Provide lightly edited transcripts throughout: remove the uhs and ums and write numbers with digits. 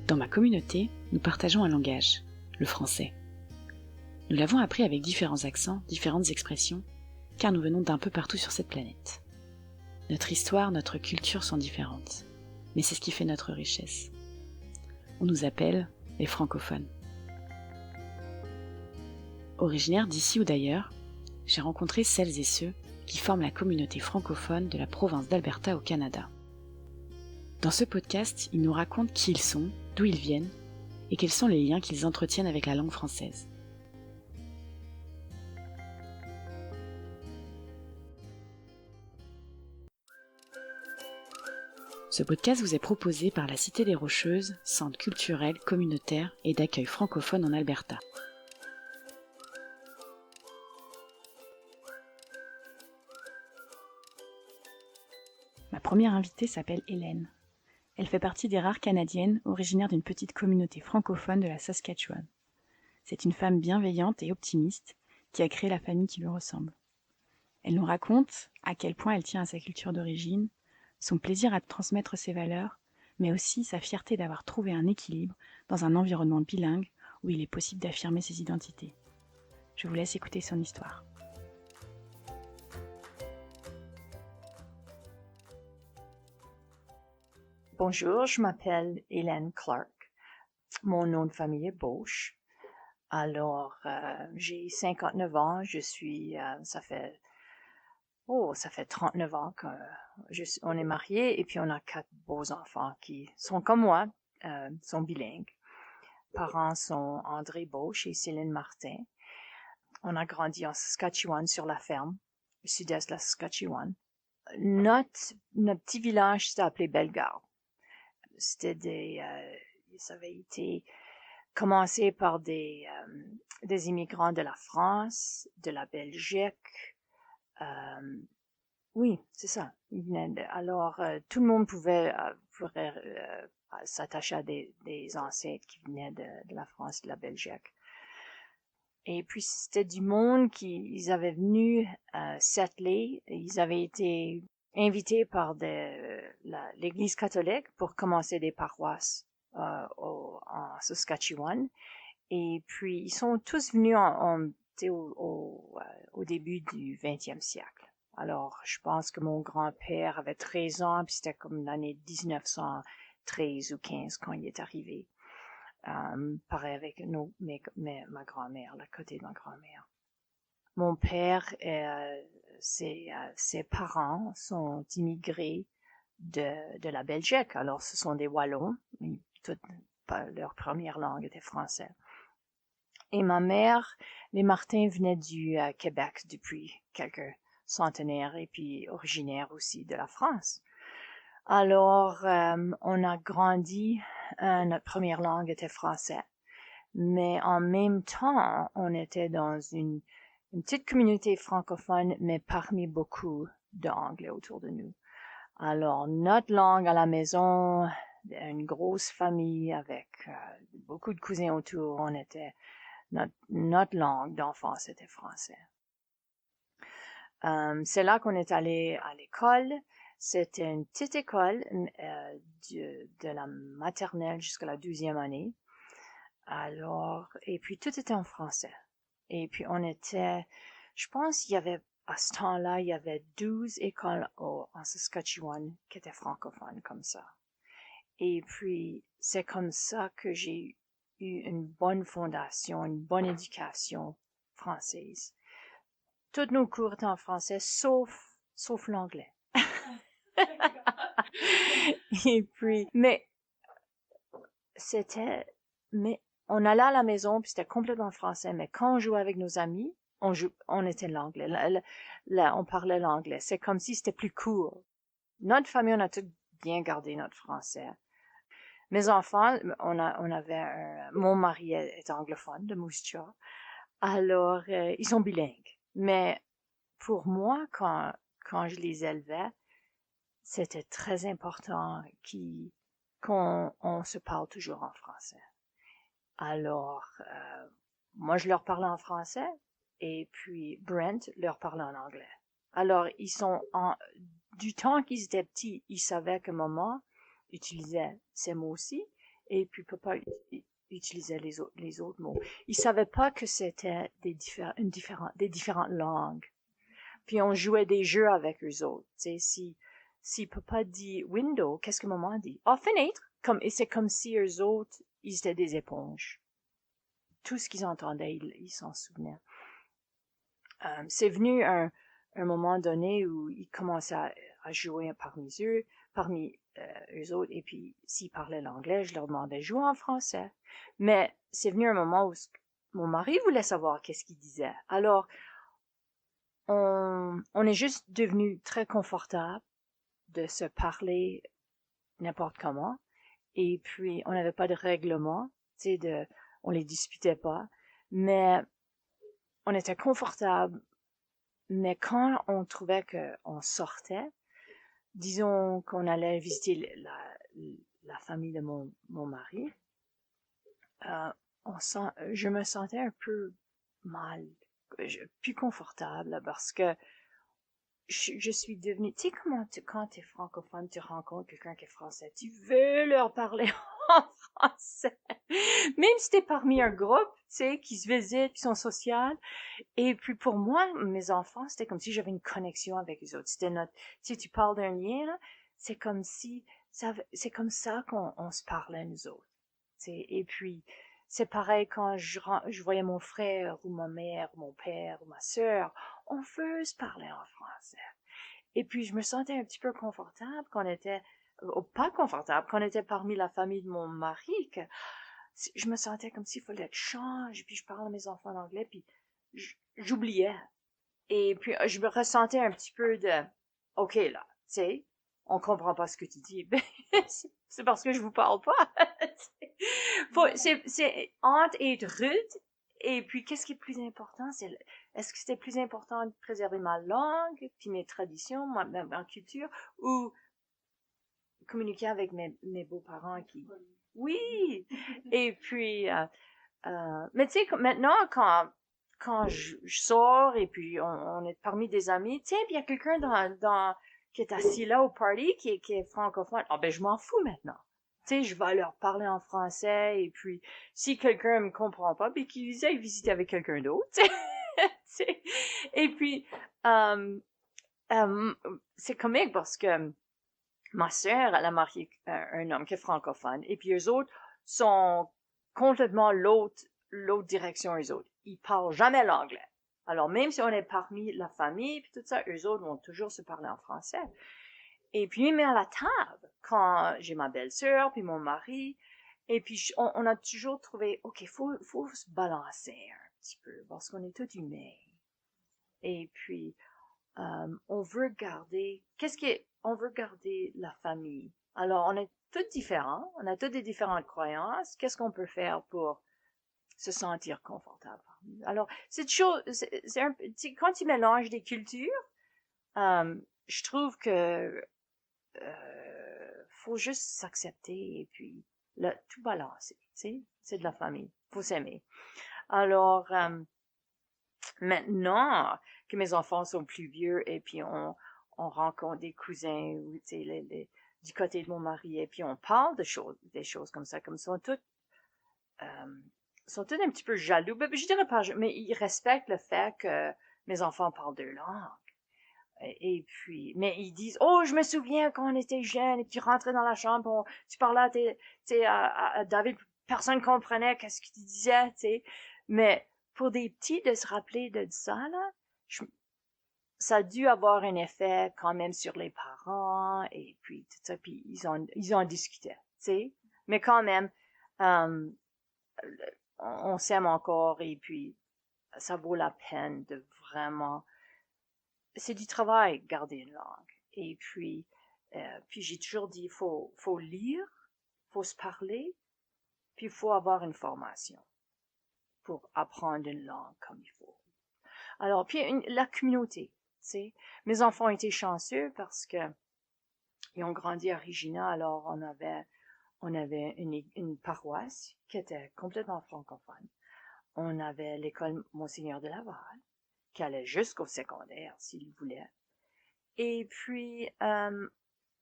Dans ma communauté, nous partageons un langage, le français. Nous l'avons appris avec différents accents, différentes expressions, car nous venons d'un peu partout sur cette planète. Notre histoire, notre culture sont différentes, mais c'est ce qui fait notre richesse. On nous appelle les francophones. Originaire d'ici ou d'ailleurs, j'ai rencontré celles et ceux qui forment la communauté francophone de la province d'Alberta au Canada. Dans ce podcast, ils nous racontent qui ils sont, d'où ils viennent, et quels sont les liens qu'ils entretiennent avec la langue française. Ce podcast vous est proposé par la Cité des Rocheuses, centre culturel, communautaire et d'accueil francophone en Alberta. Ma première invitée s'appelle Hélène. Elle fait partie des rares Canadiennes originaires d'une petite communauté francophone de la Saskatchewan. C'est une femme bienveillante et optimiste qui a créé la famille qui lui ressemble. Elle nous raconte à quel point elle tient à sa culture d'origine, son plaisir à transmettre ses valeurs, mais aussi sa fierté d'avoir trouvé un équilibre dans un environnement bilingue où il est possible d'affirmer ses identités. Je vous laisse écouter son histoire. Bonjour, je m'appelle Hélène Clark. Mon nom de famille est Bosch. Alors, j'ai 59 ans. Ça fait 39 ans qu'on est mariés et puis on a 4 beaux enfants qui sont comme moi, sont bilingues. Les parents sont André Bosch et Céline Martin. On a grandi en Saskatchewan sur la ferme, au sud-est de la Saskatchewan. Notre petit village s'est appelé Bellegarde. Ça avait été commencé par des immigrants de la France, de la Belgique. Oui, c'est ça. Alors, tout le monde pourrait s'attacher à des ancêtres qui venaient de la France, de la Belgique. Et puis, c'était du monde ils avaient venu settler. Ils avaient été invités par l'Église catholique pour commencer des paroisses en Saskatchewan. Et puis, ils sont tous venus au début du 20e siècle. Alors, je pense que mon grand-père avait 13 ans, puis c'était comme l'année 1913 ou 15 quand il est arrivé. Pareil avec ma grand-mère, la côté de ma grand-mère. Mon père ses parents sont immigrés de la Belgique. Alors, ce sont des Wallons. Leur première langue était français. Et ma mère, les Martins venaient du Québec depuis quelques centenaires et puis originaires aussi de la France. Alors, on a grandi, notre première langue était français. Mais en même temps, on était dans une petite communauté francophone, mais parmi beaucoup d'anglais autour de nous. Alors, notre langue à la maison, une grosse famille avec beaucoup de cousins autour, notre langue d'enfance était français. C'est là qu'on est allé à l'école. C'était une petite école de la maternelle jusqu'à la 12e année. Alors, et puis tout était en français. Et puis je pense à ce temps-là, il y avait 12 écoles en Saskatchewan qui étaient francophones comme ça. Et puis, c'est comme ça que j'ai eu une bonne fondation, une bonne éducation française. Tous nos cours étaient en français, sauf l'anglais. Et puis, mais on allait à la maison, puis c'était complètement français, mais quand on jouait avec nos amis, on était l'anglais. Là, on parlait l'anglais. C'est comme si c'était plus court. Notre famille, on a tout bien gardé notre français. Mes enfants, mon mari est anglophone de Moose Jaw. Alors, ils sont bilingues. Mais pour moi, quand je les élevais, c'était très important qu'on se parle toujours en français. Alors, moi, je leur parlais en français et puis Brent leur parlait en anglais. Alors, du temps qu'ils étaient petits, ils savaient que maman utilisait ces mots-ci Et puis papa utilisait les autres mots. Il savait pas que c'était des différentes langues. Puis on jouait des jeux avec eux autres. Tu sais, si papa dit window, qu'est-ce que maman dit? Ah, fenêtre. Et c'est comme si eux autres, ils étaient des éponges. Tout ce qu'ils entendaient, ils s'en souvenaient. C'est venu un moment donné où ils commençaient à jouer parmi eux autres, et puis s'ils parlaient l'anglais, je leur demandais de jouer en français. Mais c'est venu un moment où mon mari voulait savoir qu'est-ce qu'ils disaient. Alors, on est juste devenu très confortable de se parler n'importe comment, et puis on n'avait pas de règlement, tu sais, on les disputait pas, mais on était confortable. Mais quand on trouvait qu'on sortait, disons qu'on allait visiter la famille de mon mari, je me sentais un peu mal, plus confortable, parce que je suis devenue, tu sais quand t'es francophone, tu rencontres quelqu'un qui est français, tu veux leur parler en français. Même si t'es parmi un groupe, tu sais, qui se visitent, qui sont sociaux. Et puis pour moi, mes enfants, c'était comme si j'avais une connexion avec les autres. C'était tu sais, tu parles d'un lien, là, c'est comme c'est comme ça qu'on se parlait, nous autres. Tu sais. Et puis, c'est pareil quand je voyais mon frère, ou ma mère, ou mon père, ou ma sœur, on veut se parler en français. Et puis, je me sentais un petit peu confortable pas confortable, quand on était parmi la famille de mon mari, que je me sentais comme s'il fallait que je change, puis je parle à mes enfants en anglais, puis j'oubliais. Et puis, je me ressentais un petit peu de, OK, là, tu sais, on comprend pas ce que tu dis. Ben, c'est parce que je vous parle pas. C'est entre être rude, et puis qu'est-ce qui est plus important? Est-ce que c'était plus important de préserver ma langue, puis mes traditions, ma culture, ou communiquer avec mes beaux-parents Oui! Et puis, mais tu sais, maintenant, quand je sors et puis on est parmi des amis, tiens, puis il y a quelqu'un qui est assis là au party qui est francophone. Ah ben je m'en fous maintenant. Tu sais, je vais leur parler en français, et puis si quelqu'un me comprend pas, ben qu'ils aillent visiter avec quelqu'un d'autre. Tu sais. Et puis euh, c'est comique parce que ma sœur, elle a marié un homme qui est francophone, et puis eux autres sont complètement l'autre direction, eux autres. Ils parlent jamais l'anglais. Alors, même si on est parmi la famille, puis tout ça, eux autres vont toujours se parler en français. Et puis, mais à la table, quand j'ai ma belle-sœur, puis mon mari, et puis on a toujours trouvé, OK, faut se balancer un petit peu, parce qu'on est tous humains. Et puis, on veut garder, on veut garder la famille. Alors, on est tous différents, on a tous des différentes croyances. Qu'est-ce qu'on peut faire pour se sentir confortable? Alors, cette chose, quand tu mélanges des cultures, je trouve que faut juste s'accepter, et puis tout balancer. Tu sais, c'est de la famille, faut s'aimer. Alors, maintenant que mes enfants sont plus vieux, et puis on rencontre des cousins, ou tu sais, du côté de mon mari, et puis on parle des choses comme ça, sont tous un petit peu jaloux. Ben, je dirais pas, mais ils respectent le fait que mes enfants parlent deux langues. Et puis, mais ils disent, oh, je me souviens quand on était jeunes, et tu rentrais dans la chambre, tu parlais à David, personne comprenait qu'est-ce qu'il disait, tu sais. Mais pour des petits, de se rappeler de ça, là, ça a dû avoir un effet quand même sur les parents, et puis tout ça, puis ils en discutaient, tu sais. Mais quand même, euh, on s'aime encore, et puis ça vaut la peine de vraiment, c'est du travail garder une langue. Et puis j'ai toujours dit, faut lire, faut se parler, puis il faut avoir une formation pour apprendre une langue comme il faut. Alors, puis la communauté, tu sais. Mes enfants étaient chanceux parce que ils ont grandi à Regina, alors on avait une paroisse qui était complètement francophone. On avait l'école Monseigneur de Laval, qui allait jusqu'au secondaire s'il voulait. Et puis,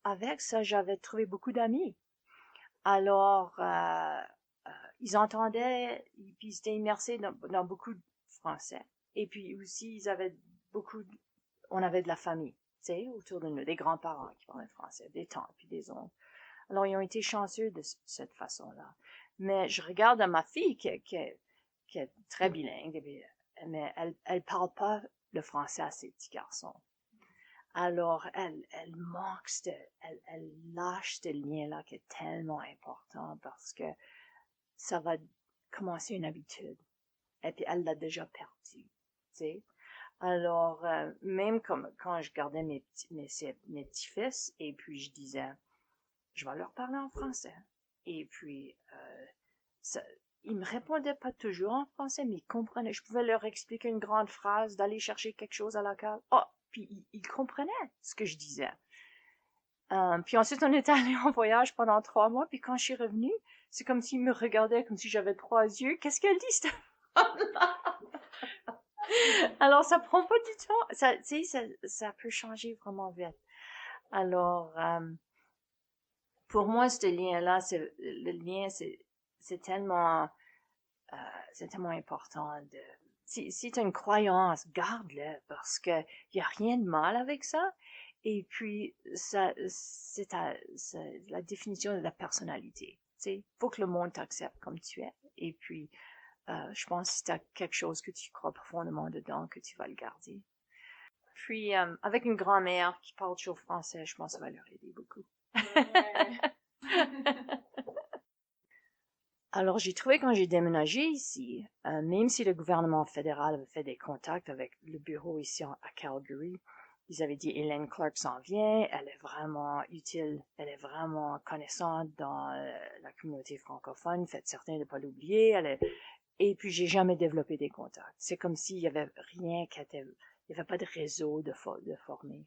avec ça, j'avais trouvé beaucoup d'amis. Alors, ils entendaient, puis ils étaient immersés dans beaucoup de français. Et puis aussi, on avait de la famille, tu sais, autour de nous, des grands-parents qui parlaient français, des tantes puis des oncles. Alors, ils ont été chanceux de cette façon-là. Mais je regarde à ma fille qui est très bilingue, mais elle parle pas le français à ses petits garçons. Alors, elle manque, elle lâche ce lien-là qui est tellement important parce que ça va commencer une habitude. Et puis, elle l'a déjà perdu, tu sais. Alors, même comme quand je gardais mes petits-fils, et puis je disais, je vais leur parler en français. Et puis, ils me répondaient pas toujours en français, mais ils comprenaient. Je pouvais leur expliquer une grande phrase, d'aller chercher quelque chose à la cave. Oh, puis ils comprenaient ce que je disais. Puis ensuite, on était allé en voyage pendant 3 mois, puis quand je suis revenue, c'est comme s'ils me regardaient comme si j'avais 3 yeux. Qu'est-ce qu'elle dit, cette femme-là? Alors, ça prend pas du temps. Ça, tu sais, ça peut changer vraiment vite. Alors, pour moi, ce lien-là, le lien, c'est tellement, c'est tellement important de, si tu as une croyance, garde-le, parce que y a rien de mal avec ça. Et puis, c'est la définition de la personnalité. Tu sais, faut que le monde t'accepte comme tu es. Et puis, je pense que si tu as quelque chose que tu crois profondément dedans, que tu vas le garder. Puis, avec une grand-mère qui parle toujours français, je pense que ça va leur aider beaucoup. Ouais. Alors, j'ai trouvé quand j'ai déménagé ici, même si le gouvernement fédéral avait fait des contacts avec le bureau ici à Calgary, ils avaient dit Hélène Clark s'en vient, elle est vraiment utile, elle est vraiment connaissante dans la communauté francophone, faites certain de ne pas l'oublier, et puis j'ai jamais développé des contacts. C'est comme s'il y avait rien il y avait pas de réseau de former.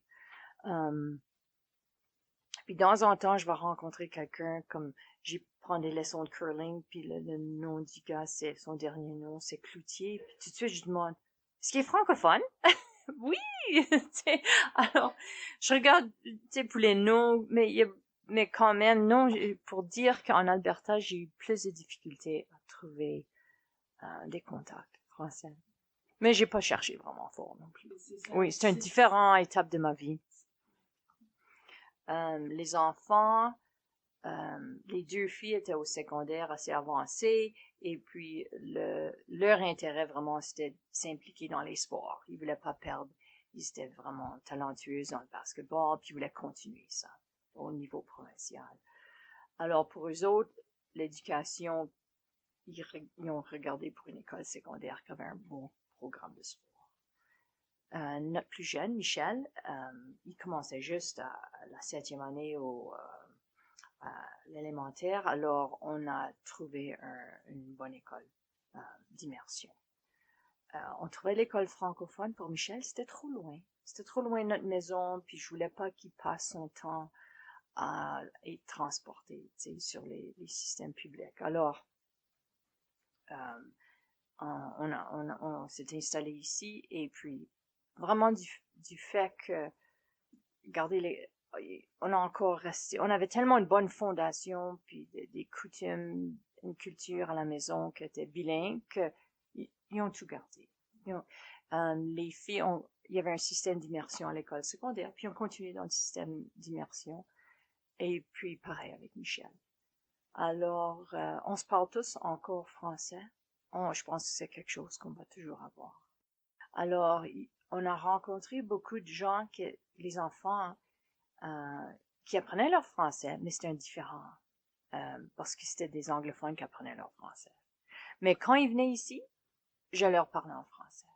Puis de temps en temps, je vais rencontrer quelqu'un, comme j'ai prends des leçons de curling, puis le nom du gars, son dernier nom, c'est Cloutier. Puis tout de suite, je demande, est-ce qu'il est francophone? Oui! Alors, je regarde, pour les noms, mais quand même, non, pour dire qu'en Alberta, j'ai eu plus de difficultés à trouver des contacts français. Mais j'ai pas cherché vraiment fort non plus. Oui, c'est une différente étape de ma vie. Les enfants, les 2 filles étaient au secondaire assez avancé, et puis leur intérêt vraiment, c'était de s'impliquer dans les sports. Ils voulaient pas perdre. Ils étaient vraiment talentueux dans le basketball, puis ils voulaient continuer ça au niveau provincial. Alors, pour eux autres, l'éducation, ils ont regardé pour une école secondaire qui avait un bon programme de sport. Notre plus jeune, Michel, il commençait juste à la 7e année à l'élémentaire, alors on a trouvé une bonne école d'immersion. On trouvait l'école francophone pour Michel, c'était trop loin. C'était trop loin de notre maison, puis je voulais pas qu'il passe son temps à être transporté, tu sais, sur les systèmes publics. Alors, on s'est installé ici, et puis vraiment du fait que, regardez, on a encore resté, on avait tellement une bonne fondation, puis des coutumes, une culture à la maison qui était bilingue, qu'ils ont tout gardé. Les filles il y avait un système d'immersion à l'école secondaire, puis on continuait dans le système d'immersion, et puis pareil avec Michel. Alors, on se parle tous encore français. Je pense que c'est quelque chose qu'on va toujours avoir. Alors, on a rencontré beaucoup de gens, les enfants, qui apprenaient leur français, mais c'était indifférent, parce que c'était des anglophones qui apprenaient leur français. Mais quand ils venaient ici, je leur parlais en français.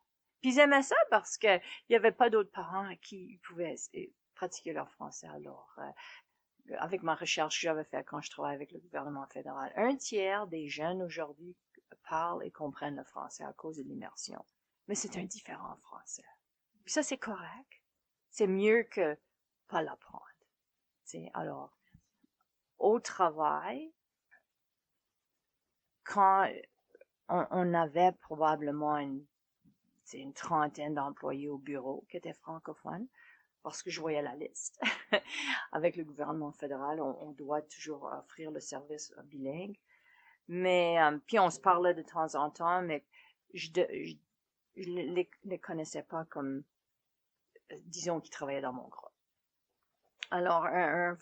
Puis ils aimaient ça parce que il y avait pas d'autres parents à qui ils pouvaient pratiquer leur français. Alors, avec ma recherche que j'avais faite quand je travaillais avec le gouvernement fédéral, 1/3 des jeunes aujourd'hui parlent et comprennent le français à cause de l'immersion. Mais c'est un différent français. Puis ça, c'est correct. C'est mieux que pas l'apprendre. T'sais, alors, au travail, quand on avait probablement une 30aine d'employés au bureau qui étaient francophones, parce que je voyais la liste. Avec le gouvernement fédéral, on doit toujours offrir le service bilingue. Mais puis on se parlait de temps en temps, mais je les connaissais pas comme, disons, qui travaillaient dans mon groupe. Alors un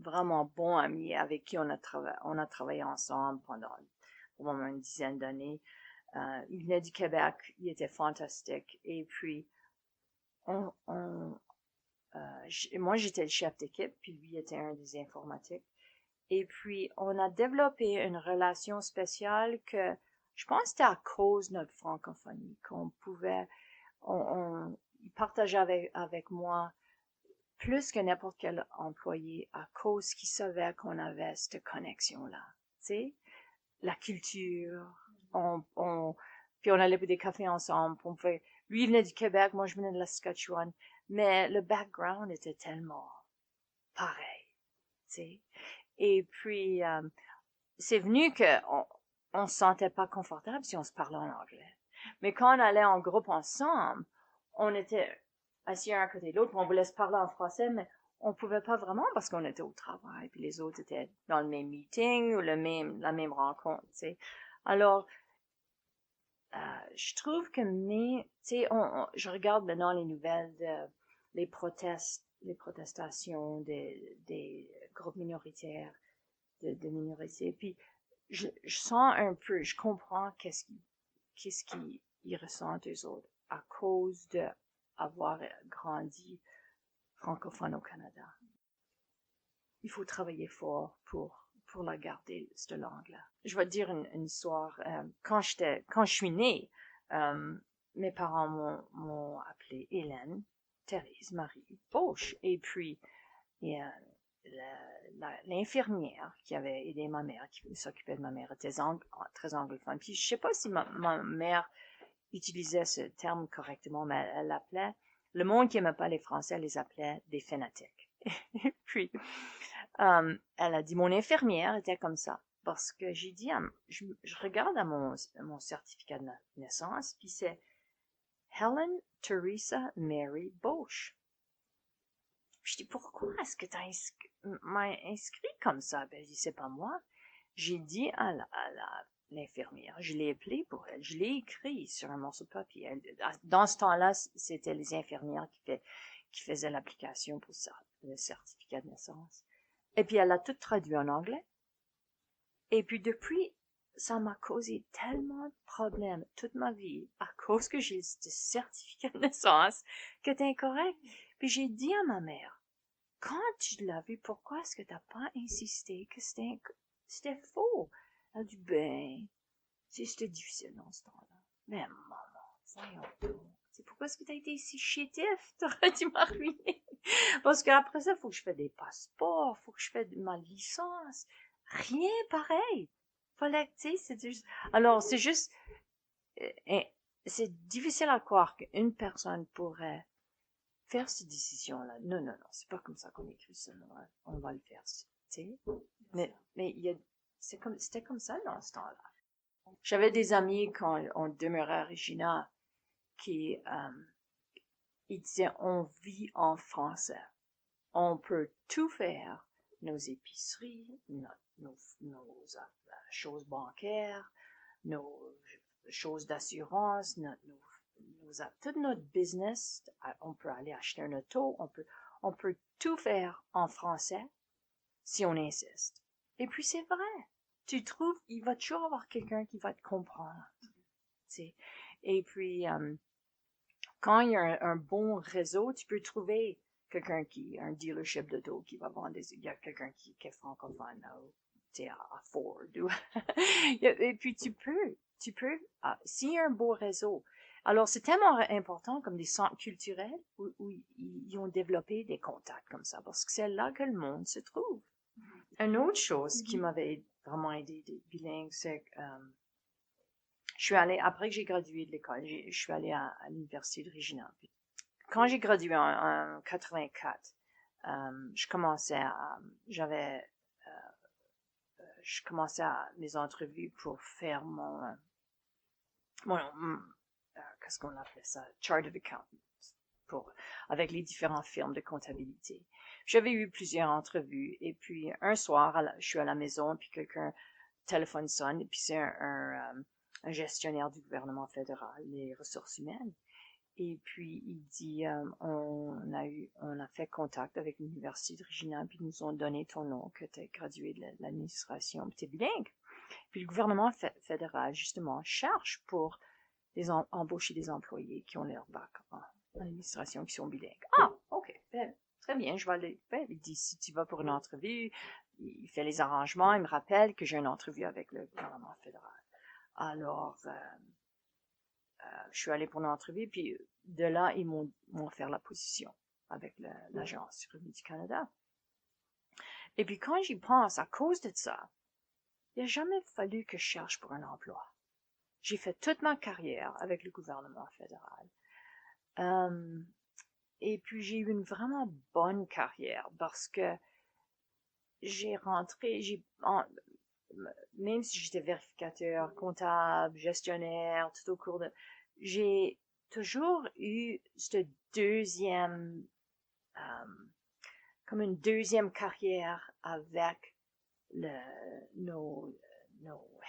vraiment bon ami avec qui on a travaillé ensemble pendant au moins une dizaine d'années. Il venait du Québec, il était fantastique. Et puis moi j'étais le chef d'équipe, puis lui était un des informatiques. Et puis, on a développé une relation spéciale que je pense que c'était à cause de notre francophonie qu'on pouvait, il partageait avec moi plus que n'importe quel employé à cause qu'il savait qu'on avait cette connexion-là. Tu sais, la culture, puis on allait pour des cafés ensemble. Lui, il venait du Québec, moi, je venais de la Saskatchewan, mais le background était tellement pareil, tu sais. Et puis, c'est venu on se sentait pas confortable si on se parlait en anglais. Mais quand on allait en groupe ensemble, on était assis un à côté de l'autre, on voulait se parler en français, mais on pouvait pas vraiment parce qu'on était au travail, puis les autres étaient dans le même meeting ou la même rencontre, tu sais. Alors, je trouve que tu sais, je regarde maintenant les nouvelles les protestations des groupes minoritaires, de minorités. Puis je sens un peu, je comprends qu'est-ce qu'ils ressentent eux autres à cause de avoir grandi francophone au Canada. Il faut travailler fort pour la garder, cette langue-là. Je vais te dire une histoire. Quand je suis née, mes parents m'ont appelée Hélène Thérèse Marie Bauche. Et puis, l'infirmière qui avait aidé ma mère, qui s'occupait de ma mère, était très anglophone. Puis je sais pas si ma mère utilisait ce terme correctement, mais elle appelait, le monde qui n'aimait pas les Français, elle les appelait des fanatiques. Puis, elle a dit, mon infirmière était comme ça. Parce que j'ai dit, je regarde à mon certificat de naissance, puis c'est Helen Teresa Mary Bauche. Je dis, pourquoi est-ce que tu m'as inscrit comme ça? Ben, elle dit, c'est pas moi. J'ai dit à l'infirmière, je l'ai appelé pour elle, je l'ai écrit sur un morceau de papier. Dans ce temps-là, c'était les infirmières qui faisaient l'application pour ça, le certificat de naissance. Et puis, elle a tout traduit en anglais. Et puis, depuis, ça m'a causé tellement de problèmes toute ma vie à cause que j'ai ce certificat de naissance qui est incorrect. Puis, j'ai dit à ma mère, quand tu l'as vu, pourquoi est-ce que t'as pas insisté que c'était faux? Elle a dit, ben, c'était difficile dans ce temps-là. Mais maman, voyons donc. C'est pourquoi est-ce que t'as été si chétif? T'aurais dû m'arruiner. Parce qu'après ça, faut que je fasse des passeports, faut que je fasse ma licence. Rien pareil. Fallait que, tu sais, c'est juste... Alors, c'est juste... c'est difficile à croire qu'une personne pourrait faire ces décisions-là. Non, c'est pas comme ça qu'on écrit ça. On va le faire, tu sais. Mais c'était comme ça dans ce temps-là. J'avais des amis quand on demeurait à Regina qui ils disaient on vit en français. On peut tout faire, nos épiceries, nos choses bancaires, nos choses d'assurance, tout notre business, on peut aller acheter un auto, on peut tout faire en français si on insiste. Et puis c'est vrai, tu trouves, il va toujours avoir quelqu'un qui va te comprendre. T'sais. Et puis, quand il y a un bon réseau, tu peux trouver quelqu'un un dealership d'auto qui va vendre il y a quelqu'un qui est francophone à Ford. Et puis tu peux, s'il y a un beau réseau. Alors c'est tellement important comme des centres culturels où ils ont développé des contacts comme ça, parce que c'est là que le monde se trouve. Une autre chose qui m'avait vraiment aidé des bilingues, c'est que je suis allée, après que j'ai gradué de l'école, je suis allée à l'université de Regina. Quand j'ai gradué en 84, je commençais mes entrevues pour faire qu'est-ce qu'on appelait ça? Chartered Accountant. avec les différentes firmes de comptabilité. J'avais eu plusieurs entrevues et puis un soir, je suis à la maison puis quelqu'un téléphone sonne et puis c'est un gestionnaire du gouvernement fédéral, les ressources humaines. Et puis il dit, on a fait contact avec l'université de Regina puis ils nous ont donné ton nom, que tu es gradué de l'administration, puis tu es bilingue. Puis le gouvernement fédéral justement cherche pour embaucher des employés qui ont leur bac en administration, qui sont bilingues. Ah, ok, ben, très bien, je vais aller. Ben, il dit, si tu vas pour une entrevue, il fait les arrangements, il me rappelle que j'ai une entrevue avec le gouvernement fédéral. Alors, je suis allée pour une entrevue, puis de là, ils m'ont offert la position avec l'Agence du revenu du Canada. Et puis quand j'y pense, à cause de ça, il n'a jamais fallu que je cherche pour un emploi. J'ai fait toute ma carrière avec le gouvernement fédéral. Et puis j'ai eu une vraiment bonne carrière parce que j'ai rentré, même si j'étais vérificateur, comptable, gestionnaire, tout au cours de, j'ai toujours eu cette deuxième, comme une deuxième carrière avec nos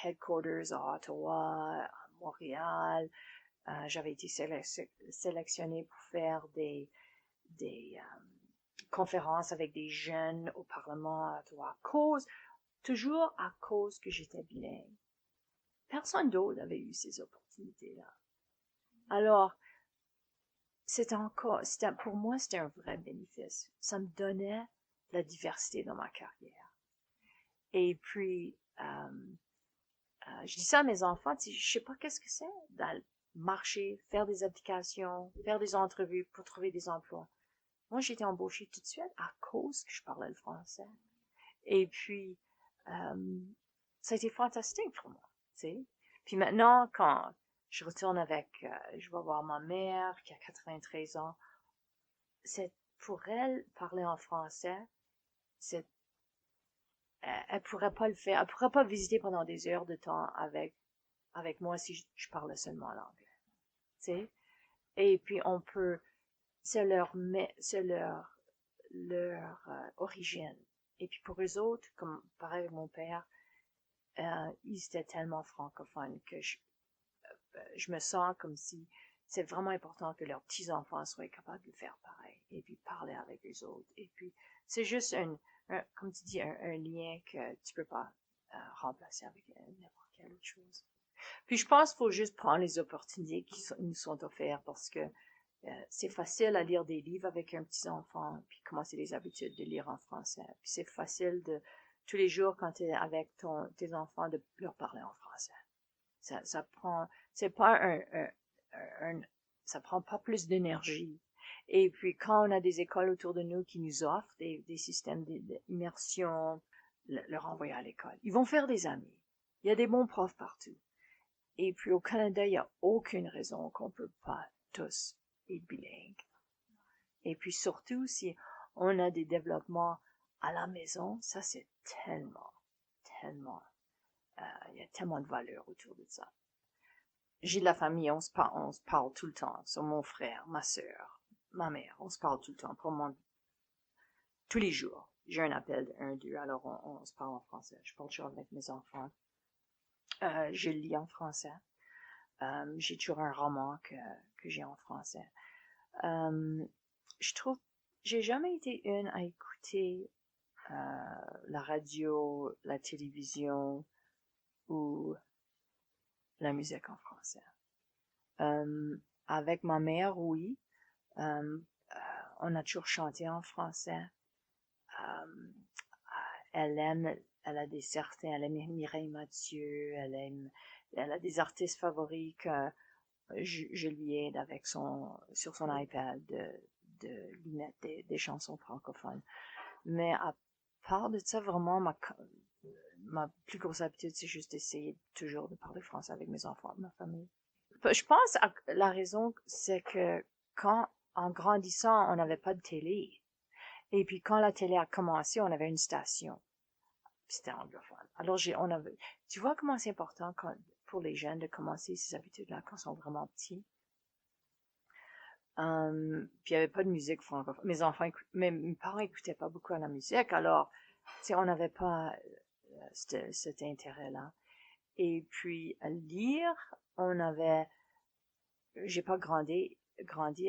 headquarters à Ottawa, à Montréal. J'avais été sélectionnée pour faire des conférences avec des jeunes au Parlement à Ottawa, toujours à cause que j'étais bilingue. Personne d'autre n'avait eu ces opportunités-là. Alors, pour moi, c'était un vrai bénéfice. Ça me donnait la diversité dans ma carrière. Et puis, je dis ça à mes enfants, je sais pas qu'est-ce que c'est d'aller marcher, faire des applications, faire des entrevues pour trouver des emplois. Moi, j'ai été embauchée tout de suite à cause que je parlais le français. Et puis, ça a été fantastique pour moi, tu sais. Puis maintenant, quand je retourne je vais voir ma mère qui a 93 ans, pour elle, parler en français, elle pourrait pas le faire, elle pourrait pas visiter pendant des heures de temps avec moi si je parlais seulement l'anglais, tu sais. Et puis c'est leur origine. Et puis pour eux autres, comme pareil avec mon père, ils étaient tellement francophones que je me sens comme si c'est vraiment important que leurs petits-enfants soient capables de faire pareil et puis parler avec eux autres. Et puis c'est juste comme tu dis, un lien que tu peux pas remplacer avec n'importe quelle autre chose. Puis je pense qu'il faut juste prendre les opportunités qui nous sont offertes parce que c'est facile à lire des livres avec un petit enfant, puis commencer les habitudes de lire en français. Puis c'est facile tous les jours quand tu es avec tes enfants de leur parler en français. Ça prend pas plus d'énergie. Et puis quand on a des écoles autour de nous qui nous offrent des systèmes d'immersion, leur envoyer à l'école. Ils vont faire des amis. Il y a des bons profs partout. Et puis au Canada, il n'y a aucune raison qu'on peut pas tous être bilingues. Et puis surtout, si on a des développements à la maison, ça c'est tellement, il y a tellement de valeur autour de ça. J'ai de la famille, on se parle tout le temps. Sur mon frère, ma soeur, ma mère, on se parle tout le temps. Tous les jours. J'ai un appel de 1, 2, alors on se parle en français. Je parle toujours avec mes enfants. Je lis en français. J'ai toujours un roman que j'ai en français. Je trouve, j'ai jamais été une à écouter la radio, la télévision ou la musique en français. Avec ma mère, oui. On a toujours chanté en français. Elle aime Mireille Mathieu, elle a des artistes favoris que je lui aide sur son iPad de lui mettre des chansons francophones. Mais à part de ça, vraiment, ma plus grosse habitude, c'est juste d'essayer toujours de parler français avec mes enfants, ma famille. Je pense que la raison, c'est que en grandissant, on n'avait pas de télé. Et puis, quand la télé a commencé, on avait une station. Puis c'était anglophone. Alors, tu vois comment c'est important pour les jeunes de commencer ces habitudes-là quand ils sont vraiment petits. Puis il n'y avait pas de musique francophone. Mes parents écoutaient pas beaucoup la musique, alors, on n'avait pas cet intérêt-là. Et puis, à lire, j'ai pas grandi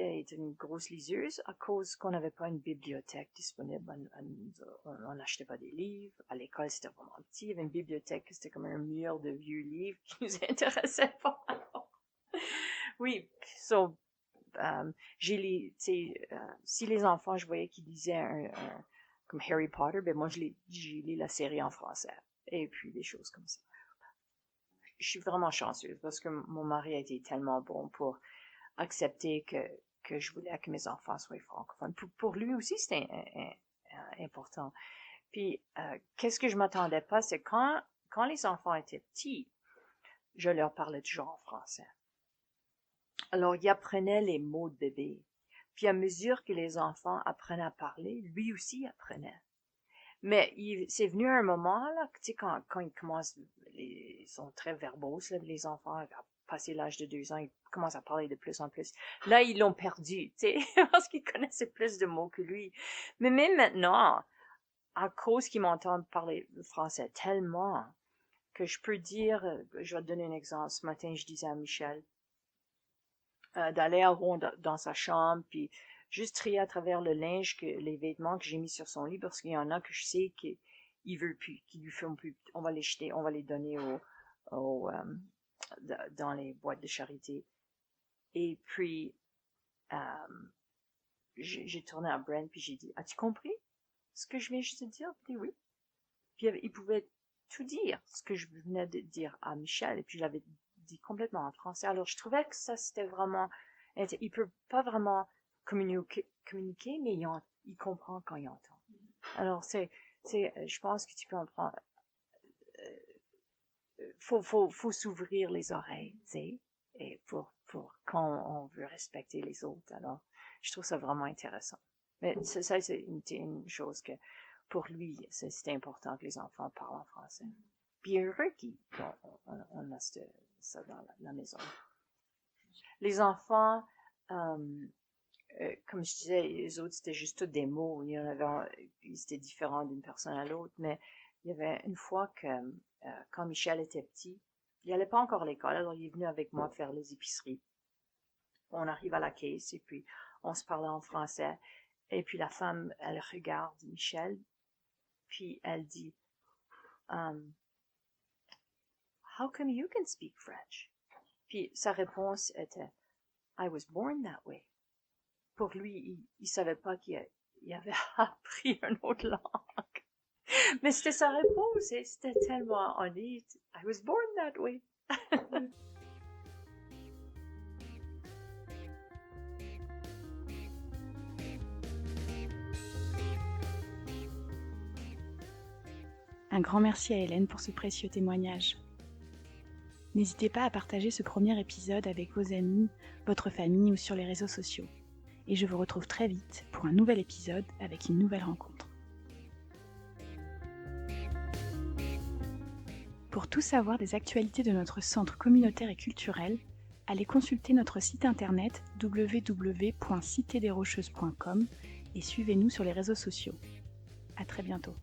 à être une grosse liseuse à cause qu'on n'avait pas une bibliothèque disponible. On n'achetait pas des livres. À l'école, c'était vraiment petit. Il y avait une bibliothèque, c'était comme un mur de vieux livres qui nous intéressaient pas. Oui, si les enfants, je voyais qu'ils lisaient comme Harry Potter, ben moi, j'ai lu la série en français. Et puis, des choses comme ça. Je suis vraiment chanceuse parce que mon mari a été tellement bon pour accepter que je voulais que mes enfants soient francophones. Pour lui aussi, c'était important. Puis, qu'est-ce que je m'attendais pas, c'est quand les enfants étaient petits, je leur parlais toujours en français. Alors, ils apprenaient les mots de bébé. Puis, à mesure que les enfants apprenaient à parler, lui aussi apprenait. Mais c'est venu un moment, là, tu sais, quand ils commencent, ils sont très verbaux, les enfants, à passer l'âge de 2 ans, ils commencent à parler de plus en plus. Là, ils l'ont perdu, tu sais, parce qu'ils connaissaient plus de mots que lui. Mais même maintenant, à cause qu'ils m'entendent parler français tellement, que je peux dire, je vais te donner un exemple. Ce matin, je disais à Michel, d'aller à rond dans sa chambre, puis juste trier à travers le linge, les vêtements que j'ai mis sur son lit, parce qu'il y en a que je sais qu'il veut plus, qu'il lui font plus. On va les jeter, on va les donner dans les boîtes de charité. Et puis, j'ai tourné à Brent, puis j'ai dit, as-tu compris ce que je viens juste de dire? Il dit oui. Puis il pouvait tout dire, ce que je venais de dire à Michel, et puis je l'avais dit complètement en français. Alors, je trouvais que ça, c'était vraiment, il peut pas vraiment communiquer, mais il comprend quand il entend. Alors, je pense que tu peux en prendre, faut s'ouvrir les oreilles, tu sais, et pour quand on veut respecter les autres. Alors, je trouve ça vraiment intéressant. Mais ça, c'est une chose que, pour lui, c'est important que les enfants parlent en français. Puis heureux qu'on a ça dans la maison. Les enfants, comme je disais, les autres, c'était juste tous des mots. Il y en avait, c'était différent d'une personne à l'autre, mais il y avait une fois que, quand Michel était petit, il n'allait pas encore à l'école, alors il est venu avec moi faire les épiceries. On arrive à la caisse, et puis on se parlait en français, et puis la femme, elle regarde Michel, puis elle dit, How come you can speak French? Puis sa réponse était, I was born that way. Pour lui, il savait pas qu'il avait appris une autre langue. Mais c'était sa réponse, et c'était tellement honnête. I was born that way. Un grand merci à Hélène pour ce précieux témoignage. N'hésitez pas à partager ce premier épisode avec vos amis, votre famille ou sur les réseaux sociaux. Et je vous retrouve très vite pour un nouvel épisode avec une nouvelle rencontre. Pour tout savoir des actualités de notre centre communautaire et culturel, allez consulter notre site internet www.citederocheuses.com et suivez-nous sur les réseaux sociaux. À très bientôt.